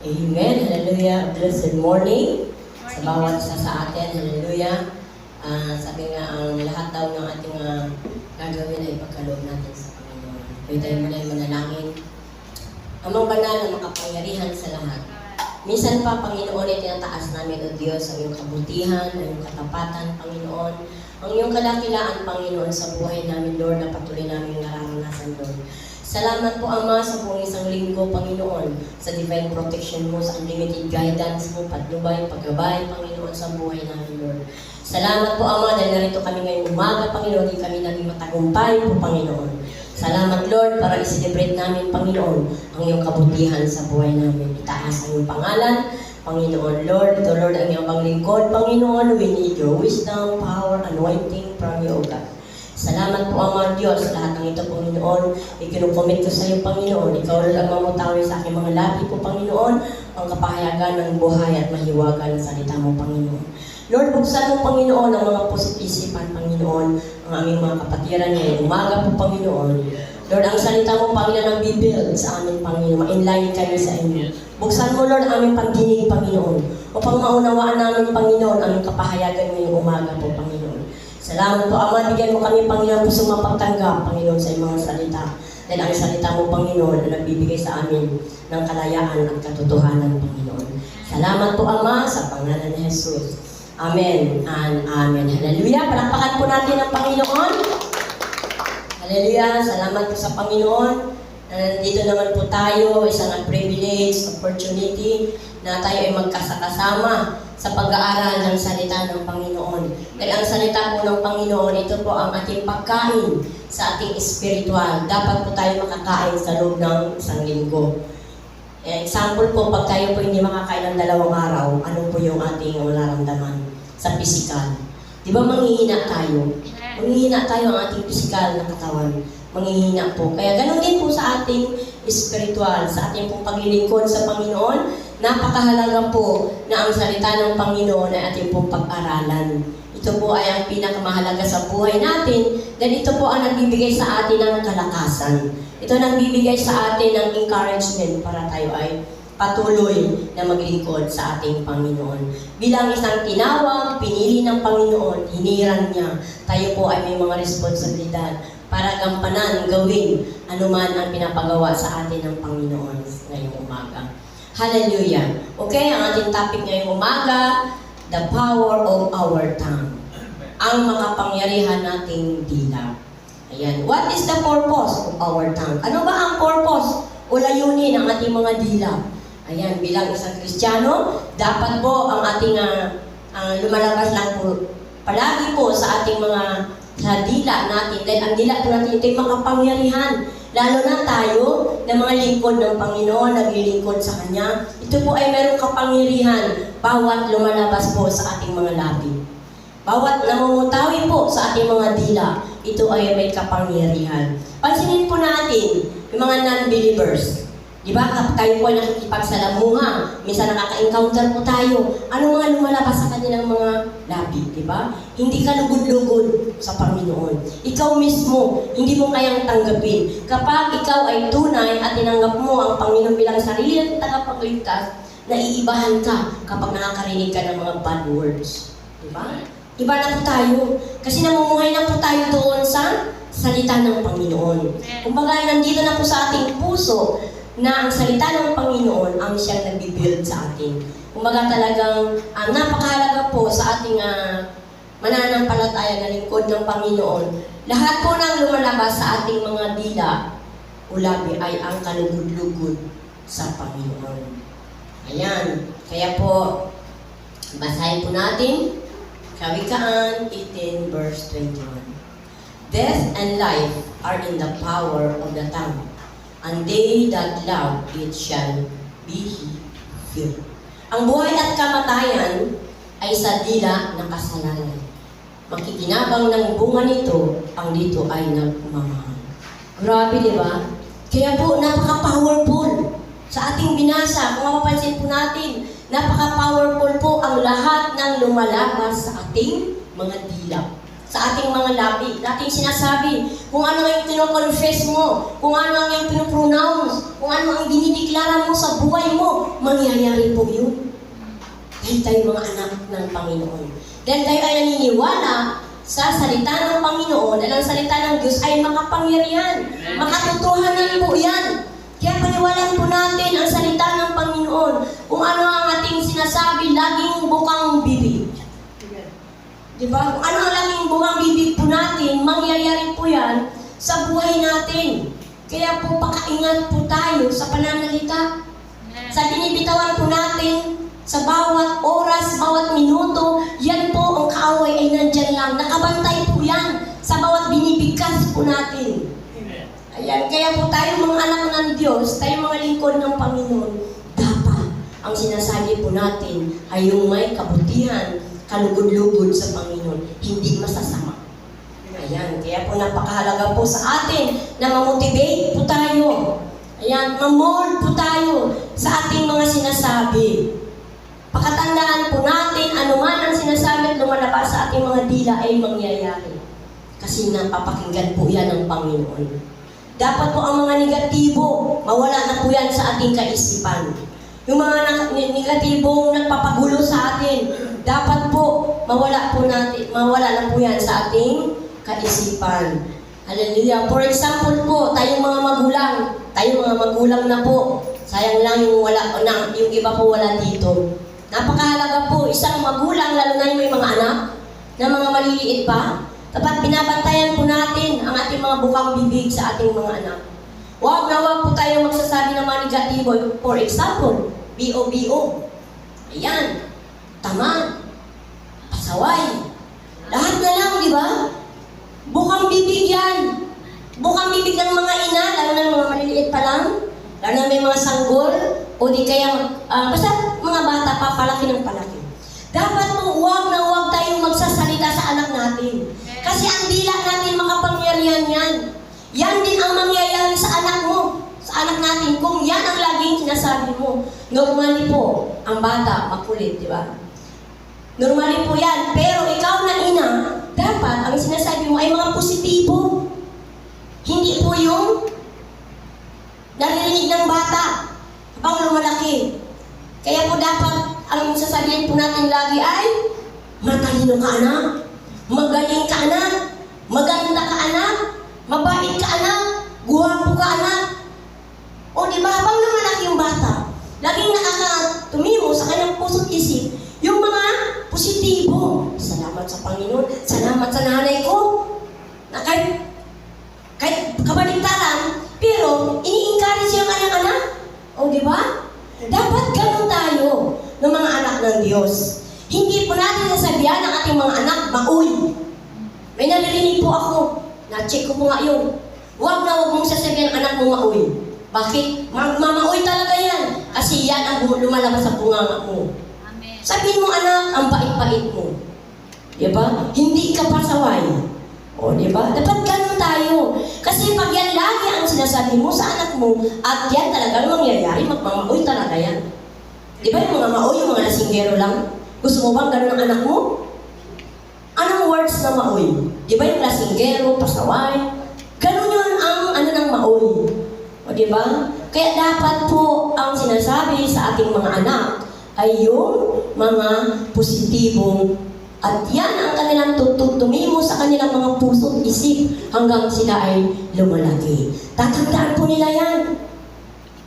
Amen. Hallelujah. Blessed morning sa bawat isa sa atin. Hallelujah. Sabi nga, ang lahat daw ng ating gagawin ay pagkaloob natin sa Panginoon. Pwede tayo muna manalangin. Amang banal na makapangyarihan sa lahat. Minsan pa, Panginoon, ay tinataas namin, O Diyos, ang iyong kabutihan, ang iyong katapatan, Panginoon, ang iyong kadakilaan, Panginoon, sa buhay namin, Lord, na patuloy namin nararanasan, Lord. Salamat po, Ama, sa buong isang linggo, Panginoon, sa divine protection mo, sa unlimited guidance mo, patnubay, paggabay, Panginoon, sa buhay namin, Lord. Salamat po, Ama, dahil narito kami ngayong umaga, Panginoon, di kami naging matagumpay po, Panginoon. Salamat, Lord, para i-celebrate namin, Panginoon, ang iyong kabutihan sa buhay namin. Itaas ang iyong pangalan, Panginoon, Lord. Ito, Lord, ang iyong panglingkod, Panginoon. We need your wisdom, power, anointing from you, O God. Salamat po, Ama Diyos, sa lahat ng ito, Panginoon. Ikinukomit ko sa iyo, Panginoon. Ikaw, Lord, ang mamutawi sa aking mga labi po, Panginoon, ang kapahayagan ng buhay at mahiwagan ng salita mo, Panginoon. Lord, buksan mo, Panginoon, ang mga pusit-isipan, Panginoon, ang aming mga kapatiran ngayong umaga po, Panginoon. Lord, ang salita mo, Panginoon, ang bibuild sa amin, Panginoon. Ma-enlighten kami sa inyo. Buksan mo, Lord, ang aming pagdinig, Panginoon, upang maunawaan namin, Panginoon, ang kapahayagan ngayong umaga po, Panginoon. Salamat po, Ama. Bigyan mo kami, Panginoon, pusong mapagtanggap, Panginoon, sa iyong mga salita. Dahil ang salita mo, Panginoon, na nagbibigay sa amin ng kalayaan at katotohanan, Panginoon. Salamat po, Ama, sa pangalan ni Jesus. Amen and Amen. Hallelujah. Palakpakan po natin ang Panginoon. Hallelujah. Salamat po sa Panginoon. Nandito naman po tayo, isang privilege, opportunity na tayo ay magkasakasama sa pag-aaral ng salita ng Panginoon. Dahil ang salita po ng Panginoon, ito po ang ating pagkain sa ating espiritual. Dapat po tayo makakain sa loob ng isang linggo. Example po, pag tayo po hindi makakain ng 2 araw, ano po yung ating nararamdaman sa pisikal? Di ba manghihina tayo? Manghihina tayo ang ating pisikal na katawan. Manghihina po. Kaya ganun din po sa ating espiritual, sa ating pong paglilingkod sa Panginoon. Napakahalaga po na ang salita ng Panginoon ay ating pong pag-aralan. Ito po ay ang pinakamahalaga sa buhay natin dahil ito po ang nagbibigay sa atin ng kalakasan. Ito ang nagbibigay sa atin ng encouragement para tayo ay patuloy na maglingkod sa ating Panginoon. Bilang isang tinawag, pinili ng Panginoon, hiniran niya, tayo po ay may mga responsibilidad para gampanan, gawin anuman ang pinapagawa sa atin ng Panginoon ngayong umaga. Hallelujah! Okay, ang ating topic ngayong umaga, the power of our tongue. Ang makapangyarihan nating dila. Ayan. What is the purpose of our tongue? Ano ba ang purpose o layunin ng ating mga dila? Ayan, bilang isang Kristiyano, dapat po ang ating lumalabas lang po palagi po sa ating mga sa dila natin. Dahil ang dila po natin ito ay makapangyarihan. Lalo na tayo na mga lingkod ng Panginoon, naglilingkod sa Kanya. Ito po ay mayroong kapangyarihan bawat lumalabas po sa ating mga labi. Bawat namumutawi po sa ating mga dila, ito ay may kapangyarihan. Pansinin po natin yung mga non-believers. Di ba? Kapag tayo po ay nakikipagsalamuha, minsan nakaka-encounter po tayo. Ano mga lumalabas sa kanilang mga labi, di ba? Hindi ka lugod-lugod sa Panginoon. Ikaw mismo, hindi mo kayang tanggapin. Kapag ikaw ay tunay at tinanggap mo ang Panginoon bilang sarili at tagapagligtas, naiibahan ka kapag nakakarinig ka ng mga bad words. Di ba? Iba na po tayo. Kasi namumuhay na po tayo doon sa salita ng Panginoon. Kumbaga, nandito na po sa ating puso na ang salita ng Panginoon ang siyang nagbibuild sa atin. Kumbaga talagang napakahalaga po sa ating mananampalataya na lingkod ng Panginoon. Lahat po ng lumalabas sa ating mga dila o labi ay ang kalugod-lugod sa Panginoon. Ayan. Kaya po, basahin po natin Kawikaan 18 verse 21. Death and life are in the power of the tongue, and they that love it shall be healed. Ang buhay at kamatayan ay sa dila ng kasalanan. Makikinabang ng bunga nito, ang dito ay nagmamahal. Grabe, di ba? Kaya po, napaka-powerful sa ating binasa. Kung mapapansin po natin, napaka-powerful po ang lahat ng lumalabas sa ating mga dila. sa ating mga labi. Dating sinasabi, kung ano ang tinoconfess mo, kung ano ang yung pinopronounce, kung ano ang dinideklara mo sa buhay mo, mangyayari po yun. Dahil tayo mga anak ng Panginoon. Dahil tayo ay naniniwala sa salita ng Panginoon, dahil ang salita ng Diyos ay makapangyarihan. Makatotohanan po yan. Kaya paniwalaan po natin ang salita ng Panginoon. Kung ano ang ating sinasabi, laging bukang bibig. Diba? Kung ano ang laging bukang bibig po natin, mangyayari po yan sa buhay natin. Kaya po pakaingat po tayo sa pananalita. Sa binibitawan po natin, sa bawat oras, bawat minuto, yan po ang kaaway ay nandyan lang. Nakabantay po yan sa bawat binibigkas po natin. Ayan, kaya po tayo mga anak ng Diyos, tayo mga lingkod ng Panginoon, dapat ang sinasabi po natin ay yung may kabutihan, kalugod-lugod sa Panginoon, hindi masasama. Ayan, kaya po napakahalaga po sa atin na ma-motivate po tayo. Ayan, ma-mold po tayo sa ating mga sinasabi. Pakatandaan po natin, anuman ang sinasabi at lumalabas sa ating mga dila ay mangyayari. Kasi napapakinggan po yan ng Panginoon. Dapat po ang mga negatibo, mawala na po yan sa ating kaisipan. Yung mga negatibong nagpapagulo sa atin, dapat po mawala na po yan sa ating kaisipan. Hallelujah. For example po, tayong mga magulang na po. Sayang lang yung iba po wala dito. Napakahalaga po, isang magulang, lalo na yung may mga anak, na mga maliliit pa, dapat binabantayan po natin ang ating mga bukang bibig sa ating mga anak. Huwag po tayo magsasabi ng mga negatibo. For example, B.O.B.O. Ayan, tamad, pasaway. Lahat na lang, di ba? Bukang bibig yan. Bukang bibig ng mga ina, lalo na mga maliliit pa lang. Lalo na may mga sanggol, o di kaya, basta mga bata pa, palaki ng palaki. Dapat po, huwag tayong magsasalita sa anak natin. Kasi ang dila natin makapangyarihan yan. Yan din ang mangyayari sa anak mo, sa anak natin, kung yan ang laging sinasabi mo. Normally po, ang bata, makulit, di ba? Normally po yan. Pero ikaw na ina, dapat ang sinasabi mo ay mga positibo. Hindi po yung naririnig ng bata habang lumalaki. Kaya po dapat ang sasabihin po natin lagi ay matalino ka anak, magaling ka anak, maganda ka anak, mabait ka anak, guwapo ka anak. O di ba habang lumalaki yung bata, laging nakakatumimo sa kanyang puso't isip yung mga positibo. Salamat sa Panginoon, salamat sa nanay ko na kahit kabaligtaran, pero ini-encourage yung kanyang anak. O di ba? Dapat ganun tayo ng mga anak ng Diyos. Hindi po natin sasabihan ng ating mga anak, mauy. May naririnig po ako. Na-check ko po nga yun. Huwag mong sasabihan ng anak mo mauy. Bakit? Mamauy talaga yan. Kasi yan ang lumalabas sa bunganga mo. Amen. Sabihin mo anak, ang bait-bait mo. Diba? Hindi ka pasaway. O diba? Dapat ganun tayo. Kasi pag yan lagi ang sinasabi mo sa anak mo, at yan talagang mangyayari, magmamauy talaga yan. Diba yung mga mauy, yung mga lasinggero lang? Gusto mo bang ganun ang anak mo? Anong words na mauy? Diba yung lasinggero, pasaway? Ganun yun ang ng mauy. O diba? Kaya dapat po ang sinasabi sa ating mga anak ay yung mga positibong at yan ang kanilang tumimo sa kanilang mga puso at isip hanggang sila ay lumalaki. Tatandaan po nila yan.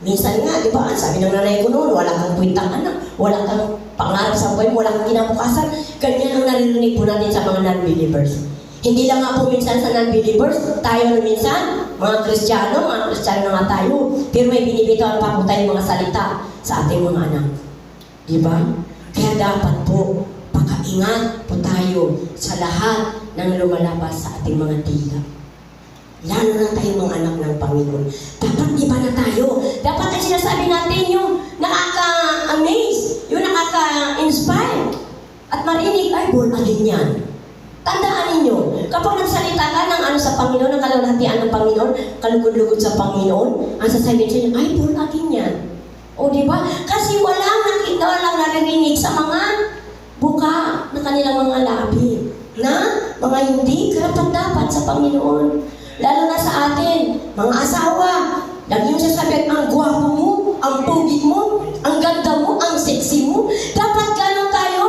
Minsan nga, di ba, sabi ng nanay ko noon, wala kang kwentang anak, wala kang pangarap sa buhay, wala kang kinabukasan. Ganyan ang naririnig po natin sa mga non-believers. Hindi lang nga po minsan sa non-believers, tayo na minsan, mga Kristiyano na nga tayo, pero may binibitawan pa po tayong mga salita sa ating mga anak. Di ba? Kaya dapat po, pakaingat po tayo sa lahat ng lumalabas sa ating mga dila. Lalo na tayo mga anak ng Panginoon. Dapat iba na tayo. Dapat ang sinasabi natin yung nakaka-amaze, yung nakaka-inspire. At marinig, ay, born again yan. Tandaan ninyo, kapag nagsalita ka ng sa Panginoon, ng kalulhatian ng Panginoon, kalugod-lugod sa Panginoon, ang sasabihin sa inyo, ay, born again yan. O, di ba? Kasi walang naririnig sa mga buka na kanilang mga labi na mga hindi karapat-dapat sa Panginoon. Lalo na sa atin, mga asawa. Lagi yung sasabihin, ang gwapo mo, ang pogi mo, ang ganda mo, ang sexy mo. Dapat gano'n tayo.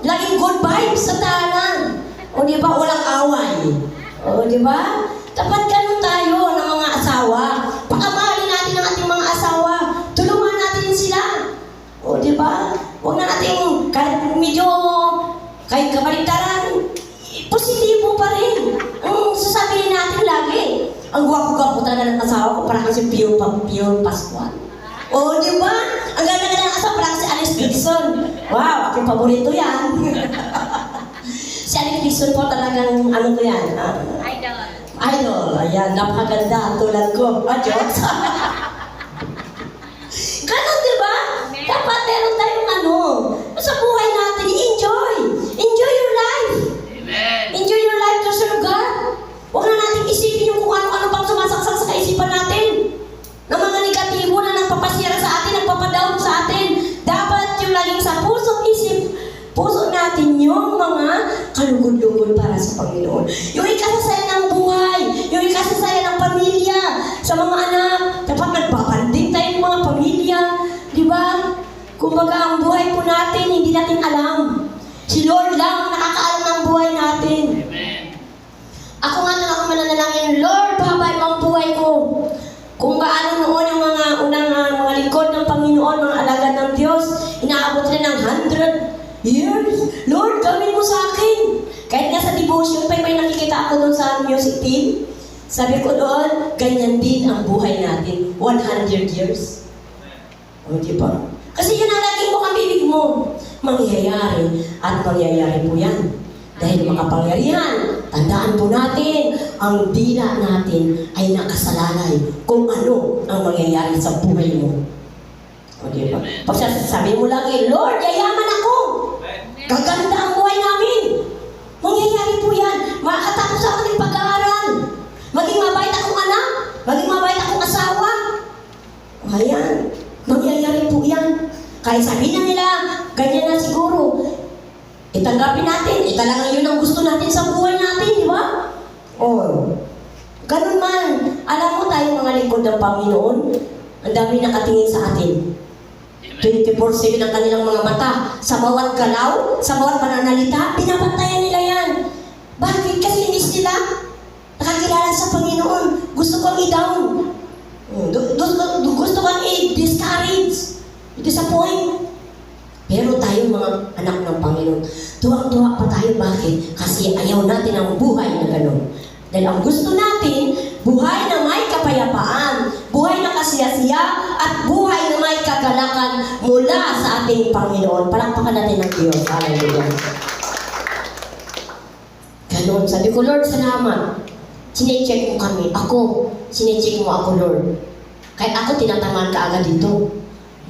Laging good vibes sa tahanan. O di ba, walang away. O di ba? Dapat gano'n tayo ng mga asawa. Pakamahalin natin ang ating mga asawa. Tulungan natin sila. O di ba? Huwag na natin, kahit medyo, kahit kabaligtaran, positibo pa rin. Ang sasabihin natin lagi, ang gwapo-gwapo talaga ng asawa ko, parang si Pio Pascual. O, di ba? Ang ganda-ganda ng asawa, parang si Alice Dixon. Wow, aking paborito yan. Si Alice Dixon po talagang, ano ko yan? Idol. Ayan, napakaganda, tulad ko. Jokes. Ganon, di ba? Dapat meron tayong sa buhay natin, enjoy. Enjoy your life. Enjoy your life to serve God. Huwag na natin isipin yung kung ano-ano pang sumasaksak sa kaisipan natin. Na mga negatibo na nagpapasira sa atin, nagpapadown sa atin. Dapat yung laging sa puso natin yung mga kalugod-lugod para sa Panginoon. Yung ikasasaya ng buhay, yung ikasasaya ng pamilya, sa mga anak. Dapat nagpapanding tayong mga pamilya. Di ba? Kumbaga, ang buhay po natin, hindi natin alam. Si Lord lang ang nakakaalam ng buhay natin. Ako nga na ako mananalangin, Lord, pahabay mo ang buhay ko. Kung gaano noon yung mga unang mga lingkod ng Panginoon, mga alagad ng Diyos, inaabot rin ng 100 years. Lord, gawin mo sa akin. Kahit nga sa devotion, may nakikita ako doon sa music team. Sabi ko doon, ganyan din ang buhay natin. 100 years. O, di ba? Kasi yun ang laging mukhang bibig mo. Mangyayari at mangyayari po yan. Dahil makapangyarihan, tandaan po natin, ang dila natin ay nakasalalay kung ano ang mangyayari sa buhay mo. O diba? Pag sabi mo lagi, Lord, yayaman ako! Gaganda ang buhay namin! Mangyayari po yan. Makakatapos ako ng pag-aaral. Maging mabait akong anak. Maging mabait akong asawa. Ayan. Mangyayari po yan. Kahit sabihin na nila, ganyan na siguro. Itanggapin natin. Talagang yun ang gusto natin sa buhay natin, di ba? O, ganun man. Alam mo tayo mga lingkod ng Panginoon, ang dami nakatingin sa atin. 24/7 ang kanilang mga mata. Sa bawat galaw, sa bawat pananalita, pinapantayan nila yan. Bakit? Kasi hindi sila nakakilala sa Panginoon. Gusto kong i-down. Gusto kong i-discourage. Disappoint. Pero tayo mga anak ng Panginoon, tuwang-tuwa pa tayo. Bakit? Kasi ayaw natin ang buhay na gano'n. Dahil ang gusto natin, buhay na may kapayapaan, buhay na kasiyasiya, at buhay na may kagalakan mula sa ating Panginoon. Palakpakan natin ang Diyos. Hallelujah. Ganon. Sabi ko, Lord, salamat. Sinecheck mo kami. Sinecheck mo ako, Lord. Kahit ako, tinatamaan ka agad dito.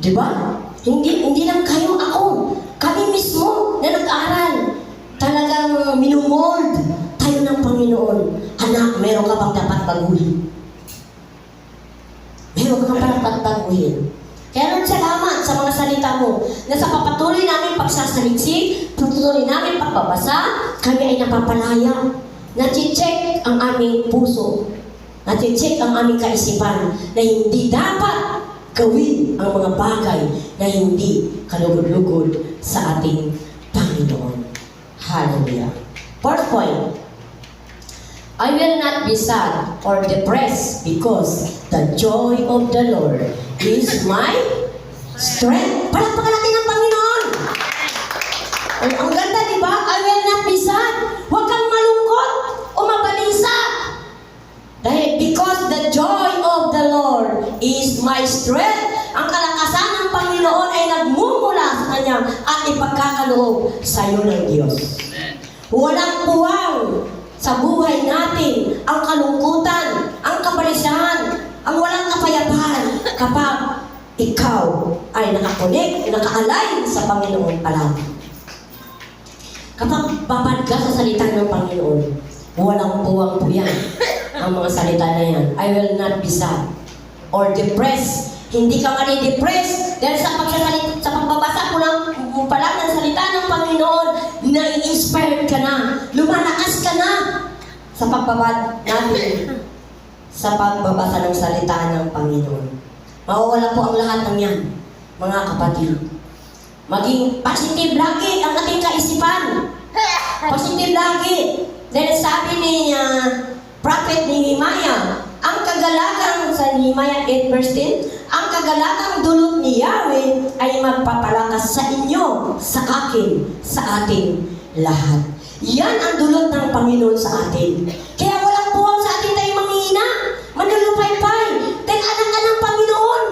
Di ba? Hindi lang kayo, ako. Kami mismo na nag-aral. Talagang minumold tayo ng Panginoon. Anak, meron ka bang dapat baguhin? Meron ka bang dapat baguhin? Kaya Lord, salamat sa mga salita mo na sa papatuloy namin pagsasaliksik, patuloy namin pagbabasa, kami ay napapalaya. Nachi-check ang aming puso. Nachi-check ang aming kaisipan na hindi dapat gawin ang mga bagay na hindi kalugod-lugod sa ating Panginoon. Hallelujah. Fourth point, I will not be sad or depressed because the joy of the Lord is my strength. Palakpakan natin ang Panginoon. Ang ganda, di ba? I will not be sad. Huwag kang malungkot o mabalisa. Dahil because the joy of the Lord is my strength. Ang kalakasan ng Panginoon ay nagmumula sa Kanya at ipagkakaloob sa iyo ng Diyos. Walang puwang sa buhay natin ang kalungkutan, ang kabalisahan, ang walang kapayapaan kapag ikaw ay nakakonek, naka-align sa Panginoon pala. Kapag babad ka sa salita ng Panginoon, walang puwang po yan. Ang mga salita na yan, I will not be sad or depressed. Hindi ka mali-depressed dahil sa pagbabasa mo pa lang ng salita ng Panginoon, na-inspired ka na, lumalakas ka na, sa pagbabad natin sa pagbabasa ng salita ng Panginoon. Mawawala po ang lahat ng yan, mga kapatid. Maging positive lagi ang ating kaisipan. Positive lagi. Dahil sabi ni Prophet Nehemiah, ang kagalagang sa Nehemiah 8 verse 10, ang kagalagang dulot ni Yahweh ay magpapalakas sa inyo, sa akin, sa ating lahat. Yan ang dulot ng Panginoon sa atin. Kaya walang buwang sa atin tayo manghihina, manlulupay-pay, dahil anak ka ng Panginoon.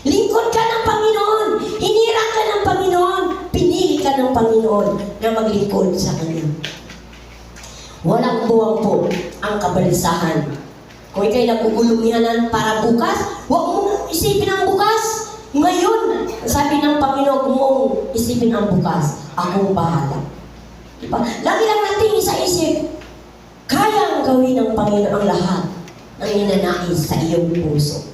Lingkod ka ng Panginoon, hinirang ka ng Panginoon, pinili ka ng Panginoon na maglingkod sa Kanya. Walang buwang po ang kabalisahan. Kung ikaw'y nagugulumihanan para bukas, huwag mo isipin ang bukas. Ngayon, sabi ng Panginoon, kung mong isipin ang bukas, akong bahala. Diba? Lagi lang natin isa-isip, kayang gawin ng Panginoon ang lahat ng ninanais sa iyong puso.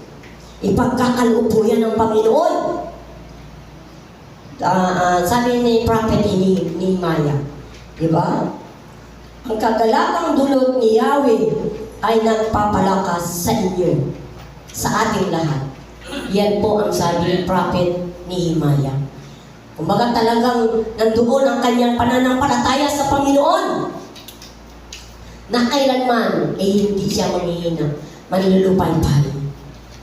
Ipagkakaloob po yan ng Panginoon. Sabi ni Prophet Nehemiah, diba? Ang kagalagang dulot ni Yahweh ay nagpapalakas sa inyo, sa ating lahat. Yan po ang sabi ni Prophet Nehemiah. Kumbaga talagang nandoon ang kanyang pananampalataya sa Panginoon na kailanman hindi siya manghihina, manlulupay-pay.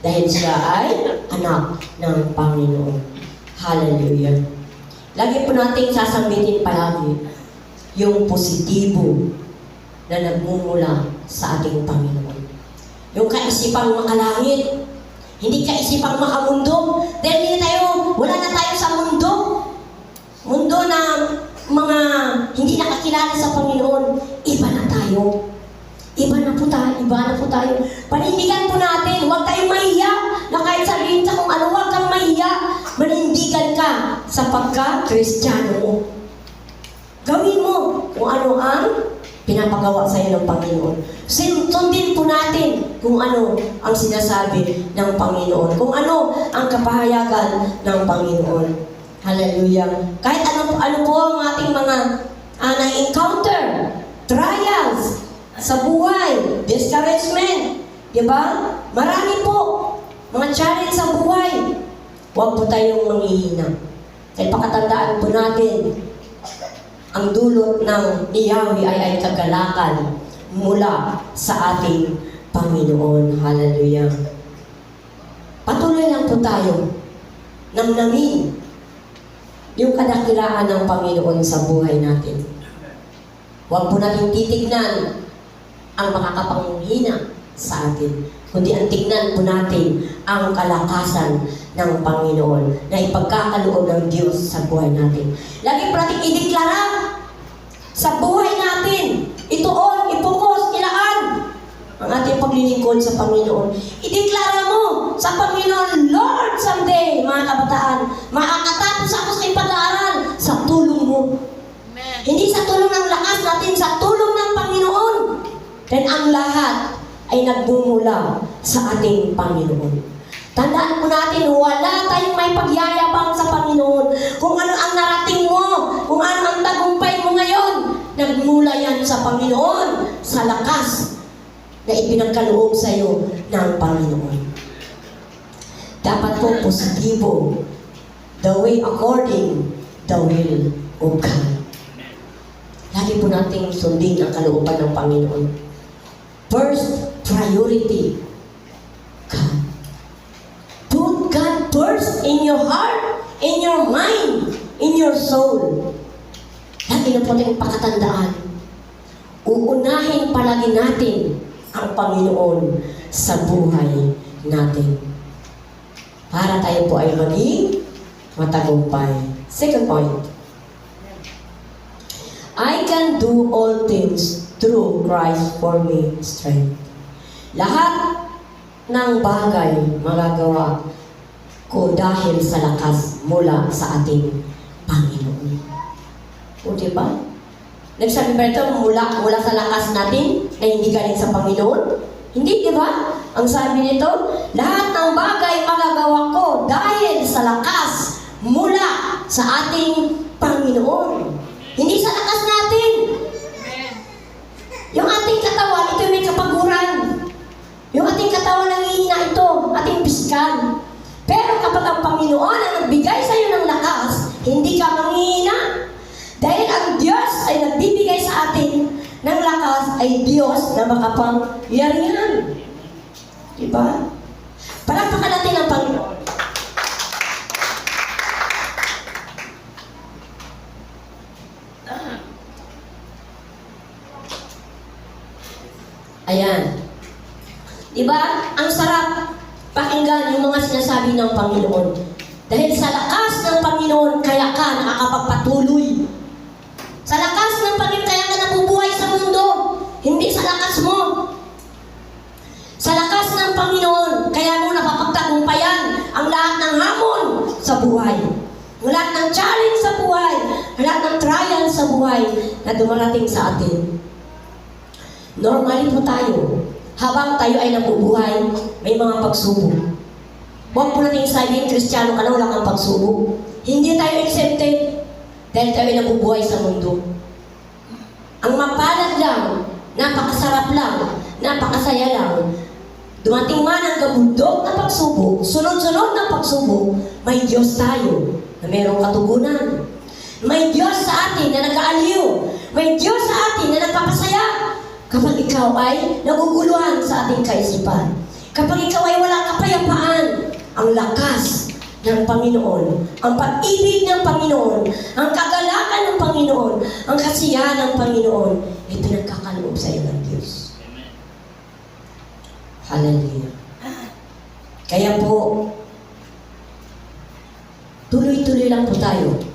Dahil siya ay anak ng Panginoon. Hallelujah. Lagi po nating sasambitin palagi yung positibo na nagmumula sa ating Panginoon. Yung kaisipang makalangit, hindi kaisipang makamundo. Dahil hindi tayo, wala na tayo sa mundo. Mundo na mga hindi nakakilala sa Panginoon. Iba na tayo. Iba na po tayo. Panindigan po natin, huwag tayong mahiya na kahit sabihin sa kung ano, huwag kang mahiya. Manindigan ka sa pagka-Kristiyano mo. Gawin mo kung ano ang pinapagawa sa iyo ng Panginoon. Sundin po natin kung ano ang sinasabi ng Panginoon. Kung ano ang kapahayagan ng Panginoon. Hallelujah. Kahit ano po ang ating mga na-encounter, trials sa buhay, discouragement, diba? Marami po mga challenge sa buhay. Huwag po tayong manghihina. Dahil pakatandaan po natin, ang dulot ng Yahweh ay kagalakan mula sa ating Panginoon. Hallelujah. Patuloy lang po tayo namnamin yung kadakilaan ng Panginoon sa buhay natin. Huwag po natin titignan ang makakapanghina sa atin, kundi ang tignan po natin ang kalakasan ng Panginoon na ipagkakaloob ng Diyos sa buhay natin. Lagi po natin ideklara sa buhay natin, ituon, ipokus, ilaan ang ating paglilingkod sa Panginoon. Ideklara mo sa Panginoon, Lord, someday, mga kabataan, makakatapos ako sa pag-aaral sa tulong mo. Amen. Hindi sa tulong ng lakas natin, sa tulong ng Panginoon. Then ang lahat ay nagbumula sa ating Panginoon. Tandaan po natin, wala tayong may pagyayabang sa Panginoon. Kung ano ang narating mo, kung ano ang tagumpay mo ngayon, nagmula yan sa Panginoon, sa lakas na ipinagkaloob sa iyo ng Panginoon. Dapat po positibo, the way according the will of God. Lagi po nating sundin ang kalooban ng Panginoon. First priority, God. Put God first in your heart, in your mind, in your soul. Lagi na po tayong pakatandaan. Uunahin palagi natin ang Panginoon sa buhay natin. Para tayo po ay maging matagumpay. Second point. I can do all things through Christ for me strength. Lahat ng bagay magagawa ko dahil sa lakas mula sa ating Panginoon. O diba? Nagsabi ba ito mula sa lakas natin na hindi galing sa Panginoon? Hindi, diba? Ang sabi nito, lahat ng bagay magagawa ko dahil sa lakas mula sa ating Panginoon. Hindi sa lakas natin. Yung ating pisikal. Pero kapag ang Panginoon ang nagbigay sa iyo ng lakas, hindi ka manghihina. Dahil ang Diyos ay nagbibigay sa atin ng lakas ay Diyos na makapangyarihan. Diba? Palakpakan natin ang Panginoon. Ayan. Diba? Ang sarap pakinggan yung mga sinasabi ng Panginoon. Dahil sa lakas ng Panginoon, kaya ka nakakapagpatuloy. Sa lakas ng Panginoon, kaya ka nabubuhay sa mundo. Hindi sa lakas mo. Sa lakas ng Panginoon, kaya mo napapagtagumpayan ang lahat ng hamon sa buhay. Ang lahat ng challenge sa buhay. Ang lahat ng trial sa buhay na dumarating sa atin. Normally po tayo, habang tayo ay nabubuhay, may mga pagsubok. Huwag po natin sabihin, Kristiyano ka na, wala kang pagsubok. Hindi tayo exempted dahil tayo ay nabubuhay sa mundo. Ang mapalad lang, napakasarap lang, napakasaya lang. Dumating man ang kabundok na pagsubok, sunod-sunod na pagsubok, may Diyos tayo na mayroong katugunan. May Diyos sa atin na nag-aaliw. May Diyos sa atin na nagpapasaya. Kapag ikaw ay naguguluhan sa ating kaisipan, kapag ikaw ay walang kapayapaan, ang lakas ng Panginoon, ang pag-ibig ng Panginoon, ang kagalakan ng Panginoon, ang kasiyahan ng Panginoon, ay pinagkakaloob sa iyo ng Diyos. Hallelujah. Kaya po, tuloy-tuloy lang po tayo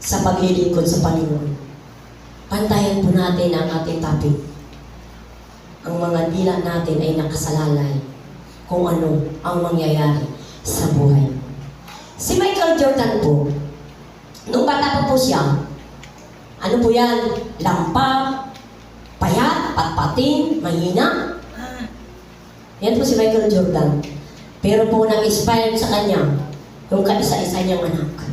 sa paglilingkod sa Panginoon. Pantayan po natin ang ating topic. Ang mga dila natin ay nakasalalay kung ano ang mangyayari sa buhay. Si Michael Jordan po, nung bata pa po siya, ano po yan? Lampa, payat, patpatin, mahina. Yan po si Michael Jordan. Pero po nag-inspire sa kanya yung kaisa-isa niyang anak.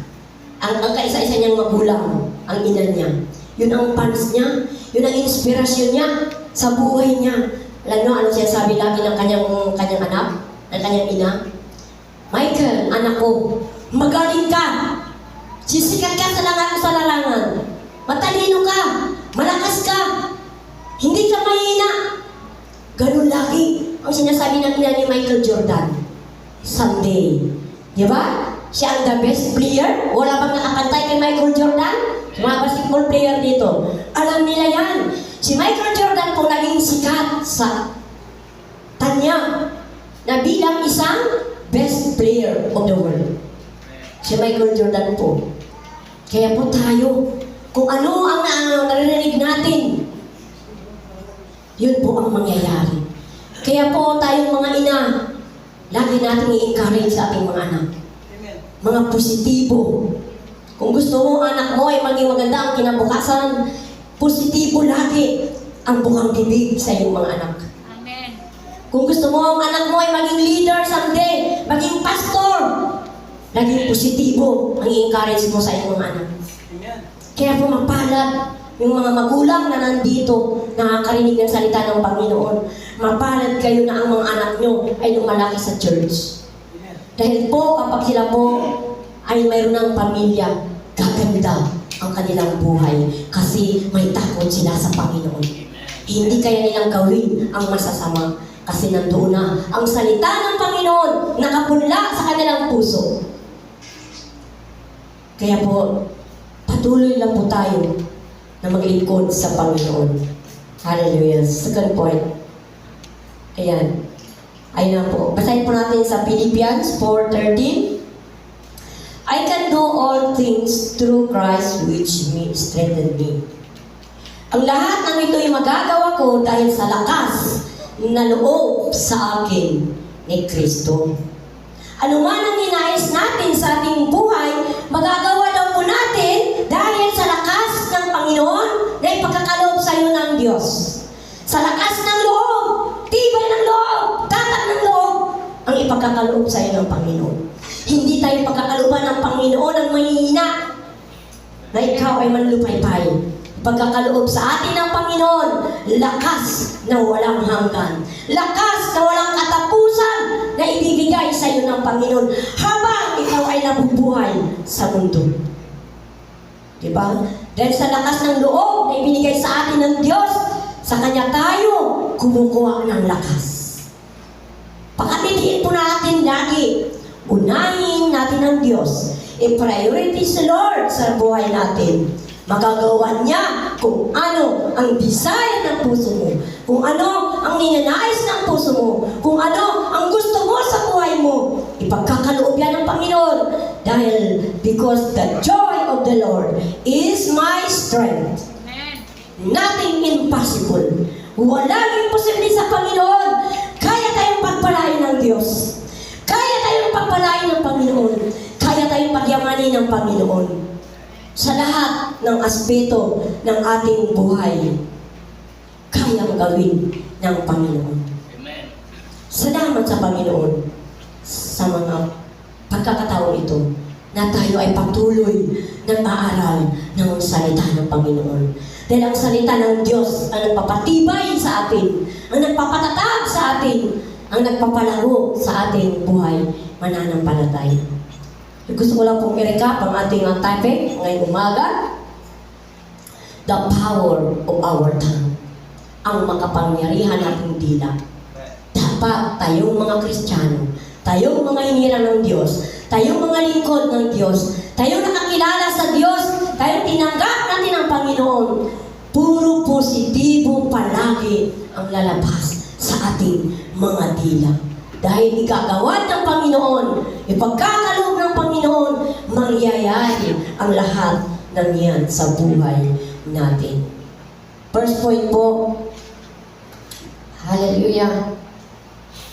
Ang kaisa-isa niyang magulang, ang ina niya. Yun ang fans niya, yun ang inspirasyon niya sa buhay niya. Alam nyo, ano siya sabi lagi ng kanyang anak, ng kanyang ina? Michael, anak ko, magaling ka. Sisikat ka sa larangan. Matalino ka. Malakas ka. Hindi ka mahina. Ganun lagi ang sinasabi ng ina ni Michael Jordan. Someday. Diba? Siya ang the best player. Wala bang nakapantay kay Michael Jordan? Mga basketball player dito. Alam nila yan. Si Michael Jordan po naging sikat sa tanya na bilang isang best player of the world. Si Michael Jordan po. Kaya po tayo, kung ano ang naririnig natin, yun po ang mangyayari. Kaya po tayong mga ina, lagi natin i-encourage sa ating mga anak. Mga positibo. Kung gusto mo anak mo ay maging maganda ang kinabukasan, positibo lagi ang bukang bibig sa iyong mga anak. Amen. Kung gusto mo ang anak mo ay maging leader someday, maging pastor, laging positibo ang i-encourage mo sa iyong mga anak. Amen. Kaya po mapalad yung mga magulang na nandito, nakakarinig ng salita ng Panginoon. Mapalad kayo na ang mga anak nyo ay lumalaki sa church. Amen. Dahil po kapag sila po ay mayroon ng pamilya, gaganda ang kanilang buhay kasi may takot sila sa Panginoon. Hindi kaya nilang gawin ang masasama kasi nandoon na ang salita ng Panginoon nakapunla sa kanilang puso. Kaya po, patuloy lang po tayo na maglingkod sa Panginoon. Hallelujah. Second point. Ayan. Ayun na po. Basahin po natin sa Philippians 4:13. I can do all things through Christ which strengthened me. Ang lahat ng ito ay magagawa ko dahil sa lakas na loob sa akin ni Kristo. Ano man ang ninais natin sa ating buhay, magagawa daw po natin dahil sa lakas ng Panginoon na ipagkakaloob sa iyo ng Diyos. Sa lakas ng loob, tibay ng loob, tatak ng loob, ang ipagkakaloob sa iyo ng Panginoon. Hindi tayo pagkakalooban ng Panginoon ang mahihina na ikaw ay manlupaypay. Pagkakaloob sa atin ng Panginoon, lakas na walang hanggan. Lakas na walang katapusan, na ibibigay sa iyo ng Panginoon habang ikaw ay nabubuhay sa mundo. Diba? Dahil sa lakas ng loob na ibinigay sa atin ng Diyos, sa Kanya tayo kumukuha ng lakas. Pakatitiin po natin lagi, unahin natin ang Diyos. I-priority si Lord sa buhay natin. Magagawa niya kung ano ang desire ng puso mo, kung ano ang ninanais ng puso mo, kung ano ang gusto mo sa buhay mo. Ipagkakaloob yan ng Panginoon. Dahil because the joy of the Lord is my strength. Nothing impossible. Walang imposible sa Panginoon. Kaya tayong pagpalain ng Diyos. Kaya tayong pagpalain ng Panginoon. Kaya tayong pagyamanin ng Panginoon. Sa lahat ng aspeto ng ating buhay, kayang gawin ng Panginoon. Amen. Salamat sa Panginoon sa mga pagkakataon ito na tayo ay patuloy nag-aaral ng salita ng Panginoon. Dahil ang salita ng Diyos ang nagpapatibay sa atin, ang nagpapatatag sa atin, ang nagpapalago sa ating buhay mananampalataya. Gusto ko lang pong i-recap ang ating topic ngayong umaga. The power of our tongue. Ang makapangyarihan nating dila. Dapat tayong mga Kristiyano, tayong mga hinirang ng Diyos, tayong mga lingkod ng Diyos, tayong nakakilala sa Diyos, tayong tinanggap natin ang Panginoon, puro positibo palagi ang lalabas sa ating mga dila. Dahil igagawa ng Panginoon, ipagkakaloob ng Panginoon, mangyayari ang lahat ng yan sa buhay natin. First point po, hallelujah.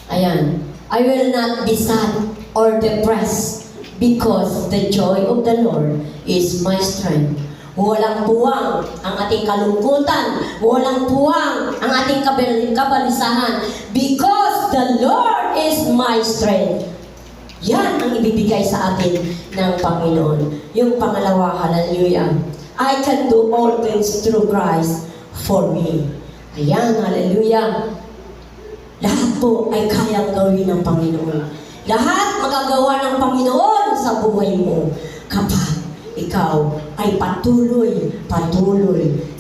Ayan. I will not be sad or depressed because the joy of the Lord is my strength. Walang puwang ang ating kalungkutan. Walang puwang ang ating kabalisahan. Because the Lord is my strength. Yan ang ibibigay sa atin ng Panginoon. Yung pangalawa, hallelujah. I can do all things through Christ for me. Ayan, hallelujah. Lahat po ay kayang gawin ng Panginoon. Lahat magagawa ng Panginoon sa buhay mo kapag ikaw ay patuloy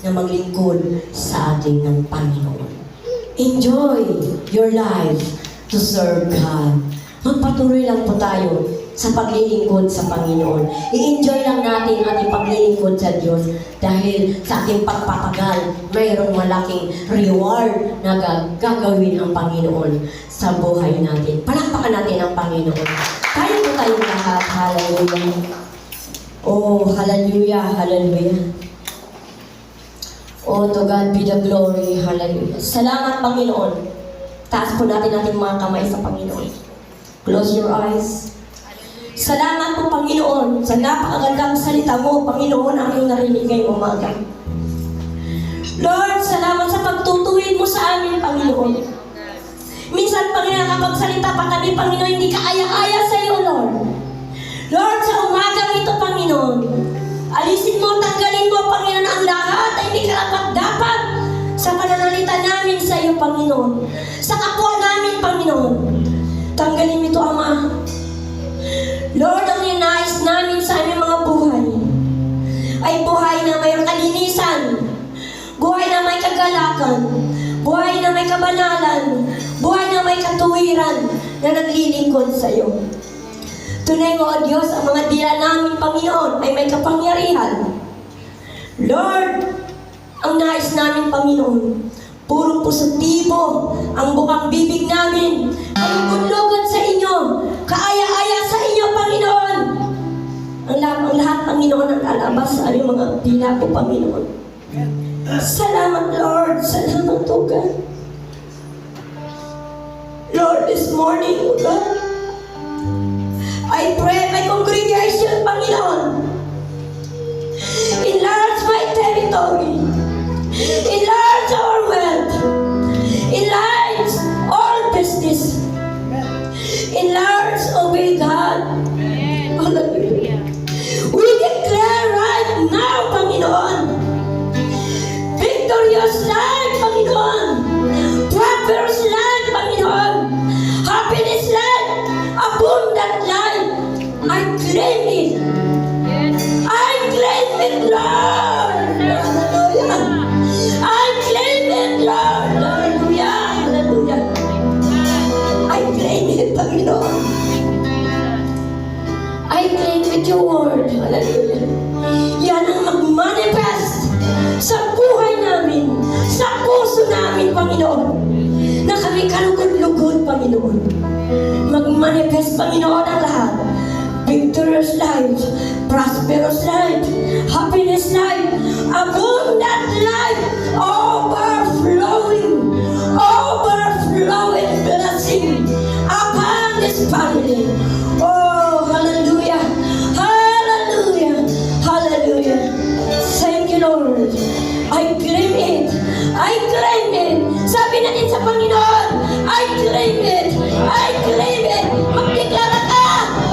na maglingkod sa ating ng Panginoon. Enjoy your life to serve God. Magpatuloy lang po tayo sa paglilingkod sa Panginoon. I-enjoy lang natin ating paglilingkod sa Diyos dahil sa ating pagpapagal, mayroong malaking reward na gagawin ang Panginoon sa buhay natin. Palakpakan natin ang Panginoon. Tayo po tayong lahat. Hallelujah. Oh, hallelujah, hallelujah. Oh, to God be the glory, hallelujah. Salamat, Panginoon. Taas po natin ating mga kamay sa Panginoon. Close your eyes. Salamat po, Panginoon, sa napakagandang salita mo, Panginoon, ang iyong narinig ngayong umaga. Lord, salamat sa pagtutuwid mo sa amin, Panginoon. Minsan, Panginoon, nakapagsalita pa kami, Panginoon, hindi ka aya-aya sa iyo, Lord. Lord, sa umagang ito, Panginoon, alisin mo, tanggalin mo, Panginoon, ang lahat ay hindi karapat-dapat sa pananalita namin sa iyo, Panginoon. Sa kapwa namin, Panginoon. Tanggalin mo ito, Ama. Lord, ang ninais namin sa aming mga buhay ay buhay na may kalinisan, buhay na may kagalakan, buhay na may kabanalan, buhay na may katuwiran na naglilingkod sa iyo. Tunay mo, O Diyos, ang mga dila namin, Panginoon, ay may kapangyarihan. Lord, ang nais namin, Panginoon, puro positibo ang bukang bibig namin, kalugod-lugod sa inyo, kaaya-aya sa inyo, Panginoon. Ang lahat, Panginoon, ang lalabas sa aming mga dila po, Panginoon. Salamat, Lord. Salamat, O God. Lord, this morning, O God, I pray my congregation, Panginoon. Enlarge my territory. Enlarge our wealth. Enlarge all business. Enlarge, obey God. Hallelujah. We declare right now, Panginoon, victorious life, Panginoon. Prosperous life, Panginoon. Happiness life, Lord. Hallelujah. Yan ang mag-manifest sa buhay namin, sa puso namin, Panginoon, na kami kalugod-lugod, Panginoon. Mag-manifest, Panginoon, ang lahat. Victorious life, prosperous life, happiness life, abundant life, overflowing blessing upon this family. Oh, hallelujah, hallelujah, hallelujah. Thank you, Lord. I claim it. I claim it. Sabi natin sa Panginoon, I claim it. I claim it. Magdeklara ka.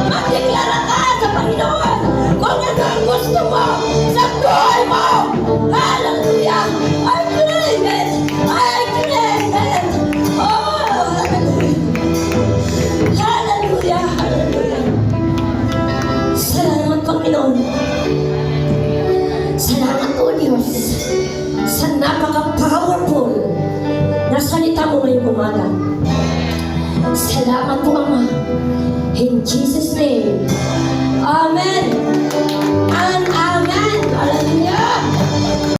Magdeklara ka sa Panginoon. Kung ano ang gusto mo sa buhay mo. Hallelujah. I claim it. I claim it. Oh, hallelujah. Hallelujah. Hallelujah. Salamat, Panginoon. Salamat po, Diyos, sa napaka-powerful na salita mo ngayong umaga. Salamat po, Ama. In Jesus' name. Amen. And Amen. Hallelujah.